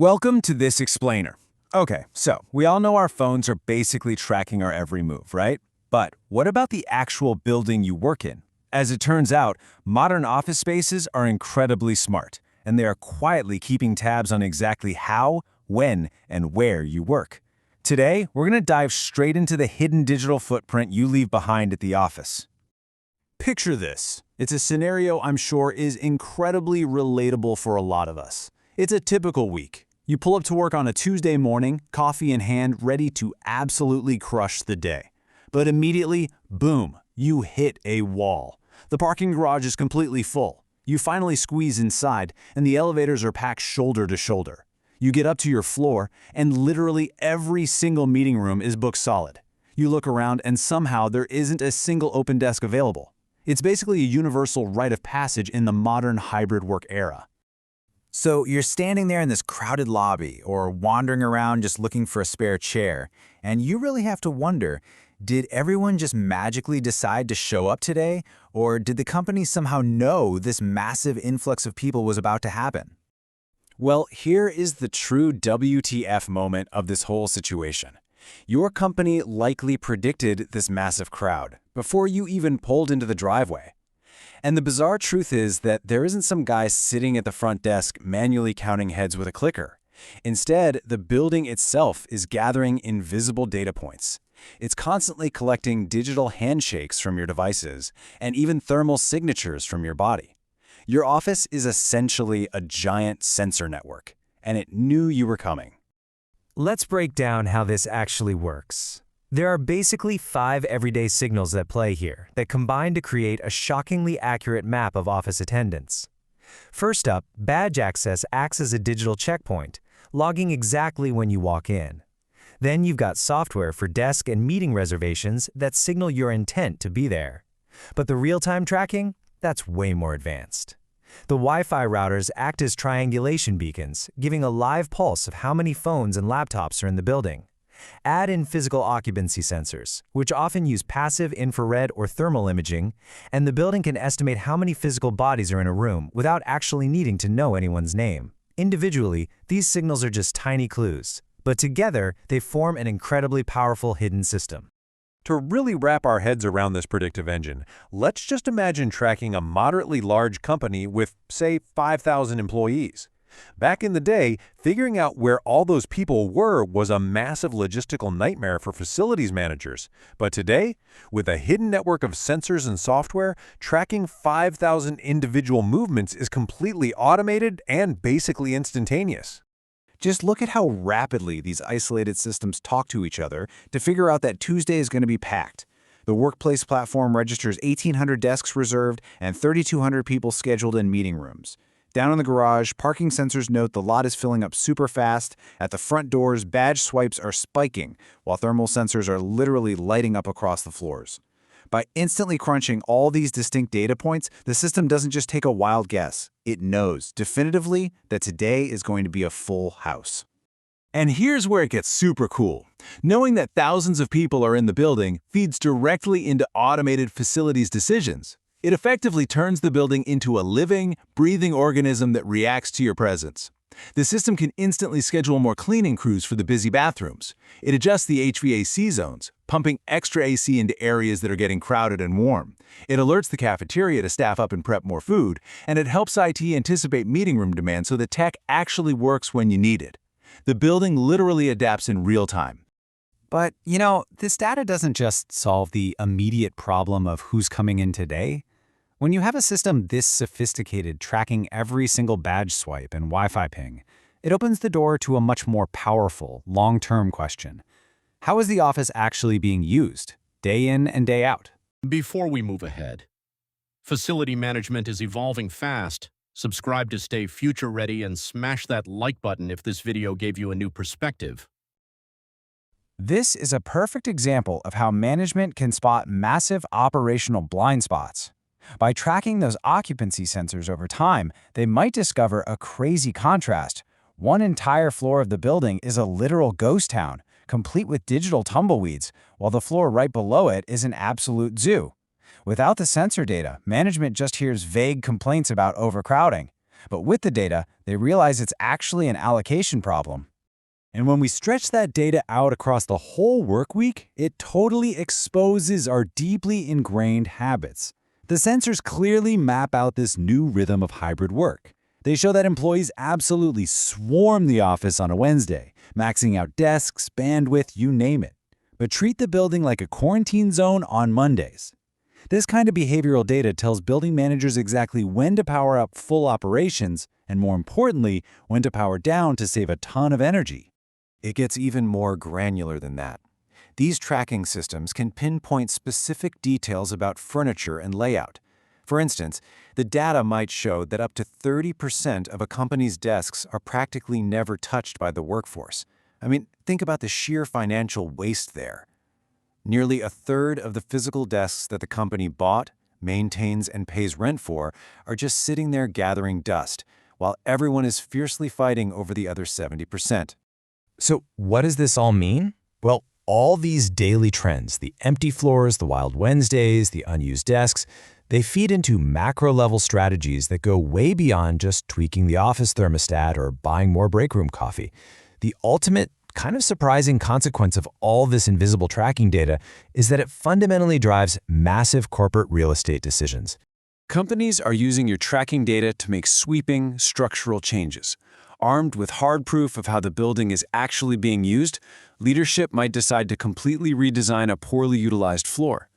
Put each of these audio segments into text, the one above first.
Welcome to this explainer. Okay, so we all know our phones are basically tracking our every move, right? But what about the actual building you work in? As it turns out, modern office spaces are incredibly smart, and they are quietly keeping tabs on exactly how, when, and where you work. Today, we're going to dive straight into the hidden digital footprint you leave behind at the office. Picture this. It's a scenario I'm sure is incredibly relatable for a lot of us. It's a typical week. You pull up to work on a Tuesday morning, coffee in hand, ready to absolutely crush the day. But immediately, boom, you hit a wall. The parking garage is completely full. You finally squeeze inside, and the elevators are packed shoulder to shoulder. You get up to your floor, and literally every single meeting room is booked solid. You look around, and somehow there isn't a single open desk available. It's basically a universal rite of passage in the modern hybrid work era. So you're standing there in this crowded lobby or wandering around just looking for a spare chair, and you really have to wonder, did everyone just magically decide to show up today, or did the company somehow know this massive influx of people was about to happen? Well, here is the true WTF moment of this whole situation. Your company likely predicted this massive crowd before you even pulled into the driveway. And the bizarre truth is that there isn't some guy sitting at the front desk manually counting heads with a clicker. Instead, the building itself is gathering invisible data points. It's constantly collecting digital handshakes from your devices and even thermal signatures from your body. Your office is essentially a giant sensor network, and it knew you were coming. Let's break down how this actually works. There are basically 5 everyday signals that play here that combine to create a shockingly accurate map of office attendance. First up, badge access acts as a digital checkpoint, logging exactly when you walk in. Then you've got software for desk and meeting reservations that signal your intent to be there. But the real-time tracking? That's way more advanced. The Wi-Fi routers act as triangulation beacons, giving a live pulse of how many phones and laptops are in the building. Add in physical occupancy sensors, which often use passive infrared or thermal imaging, and the building can estimate how many physical bodies are in a room without actually needing to know anyone's name. Individually, these signals are just tiny clues, but together they form an incredibly powerful hidden system. To really wrap our heads around this predictive engine, let's just imagine tracking a moderately large company with, say, 5,000 employees. Back in the day, figuring out where all those people were was a massive logistical nightmare for facilities managers. But today, with a hidden network of sensors and software, tracking 5,000 individual movements is completely automated and basically instantaneous. Just look at how rapidly these isolated systems talk to each other to figure out that Tuesday is going to be packed. The workplace platform registers 1,800 desks reserved and 3,200 people scheduled in meeting rooms. Down in the garage, parking sensors note the lot is filling up super fast. At the front doors, badge swipes are spiking, while thermal sensors are literally lighting up across the floors. By instantly crunching all these distinct data points, the system doesn't just take a wild guess. It knows definitively that today is going to be a full house. And here's where it gets super cool. Knowing that thousands of people are in the building feeds directly into automated facilities decisions. It effectively turns the building into a living, breathing organism that reacts to your presence. The system can instantly schedule more cleaning crews for the busy bathrooms. It adjusts the HVAC zones, pumping extra AC into areas that are getting crowded and warm. It alerts the cafeteria to staff up and prep more food, and it helps IT anticipate meeting room demand so the tech actually works when you need it. The building literally adapts in real time. But, this data doesn't just solve the immediate problem of who's coming in today. When you have a system this sophisticated tracking every single badge swipe and Wi-Fi ping, it opens the door to a much more powerful, long-term question. How is the office actually being used, day in and day out? Before we move ahead, facility management is evolving fast. Subscribe to stay future-ready and smash that like button if this video gave you a new perspective. This is a perfect example of how management can spot massive operational blind spots. By tracking those occupancy sensors over time, they might discover a crazy contrast. One entire floor of the building is a literal ghost town, complete with digital tumbleweeds, while the floor right below it is an absolute zoo. Without the sensor data, management just hears vague complaints about overcrowding. But with the data, they realize it's actually an allocation problem. And when we stretch that data out across the whole work week, it totally exposes our deeply ingrained habits. The sensors clearly map out this new rhythm of hybrid work. They show that employees absolutely swarm the office on a Wednesday, maxing out desks, bandwidth, you name it, but treat the building like a quarantine zone on Mondays. This kind of behavioral data tells building managers exactly when to power up full operations and, more importantly, when to power down to save a ton of energy. It gets even more granular than that. These tracking systems can pinpoint specific details about furniture and layout. For instance, the data might show that up to 30% of a company's desks are practically never touched by the workforce. I mean, think about the sheer financial waste there. Nearly a third of the physical desks that the company bought, maintains, and pays rent for are just sitting there gathering dust, while everyone is fiercely fighting over the other 70%. So what does this all mean? Well, all these daily trends, the empty floors, the wild Wednesdays, the unused desks, they feed into macro-level strategies that go way beyond just tweaking the office thermostat or buying more break room coffee. The ultimate, kind of surprising consequence of all this invisible tracking data is that it fundamentally drives massive corporate real estate decisions. Companies are using your tracking data to make sweeping, structural changes. Armed with hard proof of how the building is actually being used, leadership might decide to completely redesign a poorly utilized floor.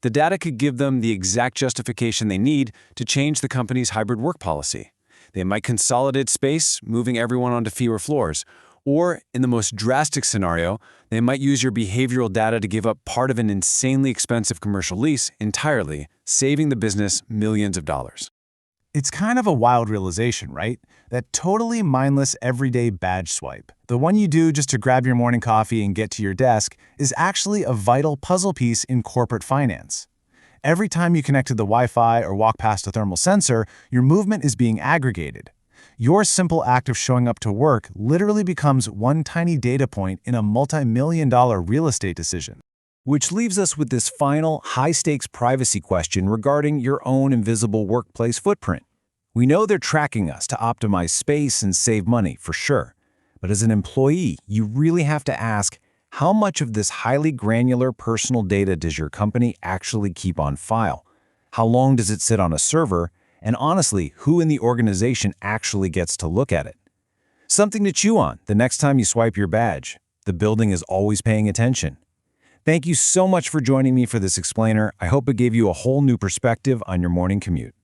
The data could give them the exact justification they need to change the company's hybrid work policy. They might consolidate space, moving everyone onto fewer floors. Or, in the most drastic scenario, they might use your behavioral data to give up part of an insanely expensive commercial lease entirely, saving the business millions of dollars. It's kind of a wild realization, right? That totally mindless everyday badge swipe, the one you do just to grab your morning coffee and get to your desk, is actually a vital puzzle piece in corporate finance. Every time you connect to the Wi-Fi or walk past a thermal sensor, your movement is being aggregated. Your simple act of showing up to work literally becomes one tiny data point in a multi-million-dollar real estate decision. Which leaves us with this final, high-stakes privacy question regarding your own invisible workplace footprint. We know they're tracking us to optimize space and save money, for sure. But as an employee, you really have to ask, how much of this highly granular personal data does your company actually keep on file? How long does it sit on a server? And honestly, who in the organization actually gets to look at it? Something to chew on the next time you swipe your badge. The building is always paying attention. Thank you so much for joining me for this explainer. I hope it gave you a whole new perspective on your morning commute.